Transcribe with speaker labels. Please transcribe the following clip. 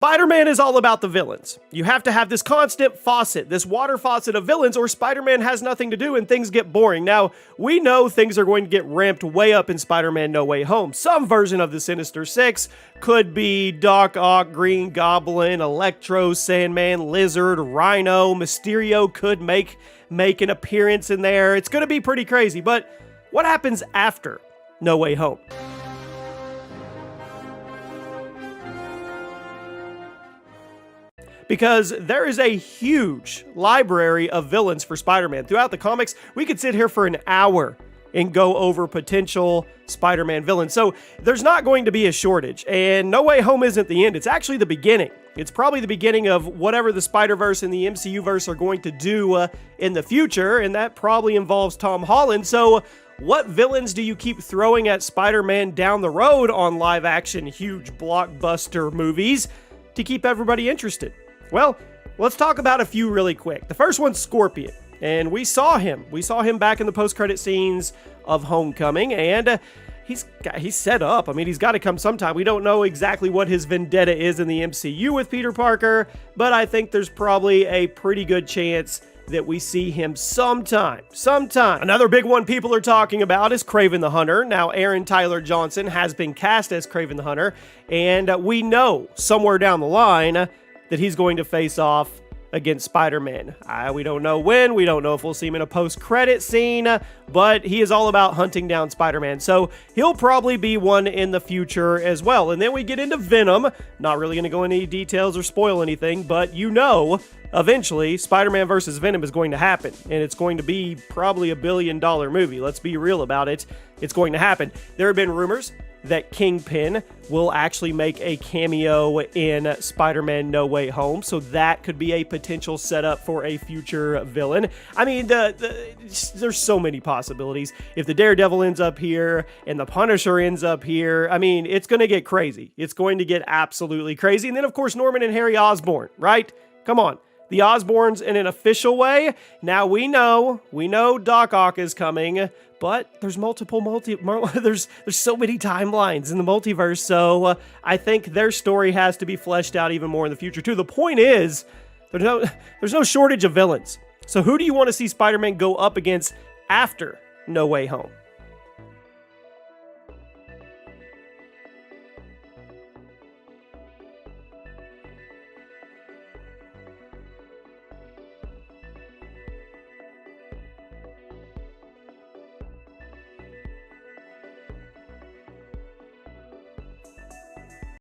Speaker 1: Spider-Man is all about the villains. You have to have this constant faucet, this water faucet of villains, or Spider-Man has nothing to do and things get boring. Now, we know things are going to get ramped way up in Spider-Man No Way Home. Some version of the Sinister Six could be Doc Ock, Green Goblin, Electro, Sandman, Lizard, Rhino, Mysterio could make an appearance in there. It's going to be pretty crazy, but what happens after No Way Home? Because there is a huge library of villains for Spider-Man. Throughout the comics, we could sit here for an hour and go over potential Spider-Man villains. So there's not going to be a shortage. And No Way Home isn't the end. It's actually the beginning. It's probably the beginning of whatever the Spider-Verse and the MCU-verse are going to do in the future. And that probably involves Tom Holland. So what villains do you keep throwing at Spider-Man down the road on live-action, huge blockbuster movies to keep everybody interested? Well, let's talk about a few really quick. The first one's Scorpion, and we saw him. We saw him back in the post-credit scenes of Homecoming, and he's set up. I mean, he's got to come sometime. We don't know exactly what his vendetta is in the MCU with Peter Parker, but I think there's probably a pretty good chance that we see him sometime. Another big one people are talking about is Kraven the Hunter. Now, Aaron Tyler Johnson has been cast as Kraven the Hunter, and we know somewhere down the line that he's going to face off against Spider-Man. We don't know when, we don't know if we'll see him in a post-credit scene, but he is all about hunting down Spider-Man, so he'll probably be one in the future as well. And then we get into Venom. Not really going to go into any details or spoil anything, but you know, eventually, Spider-Man versus Venom is going to happen, and it's going to be probably $1 billion movie. Let's be real about it. It's going to happen. There have been rumors that Kingpin will actually make a cameo in Spider-Man No Way Home, so that could be a potential setup for a future villain. I mean, there's so many possibilities. If the Daredevil ends up here and the Punisher ends up here, I mean, it's going to get crazy. It's going to get absolutely crazy. And then, of course, Norman and Harry Osborn, right? Come on. The Osborns in an official way. Now we know Doc Ock is coming, but there's there's so many timelines in the multiverse, so I think their story has to be fleshed out even more in the future too. The point is, there's no shortage of villains. So who do you want to see Spider-Man go up against after No Way Home?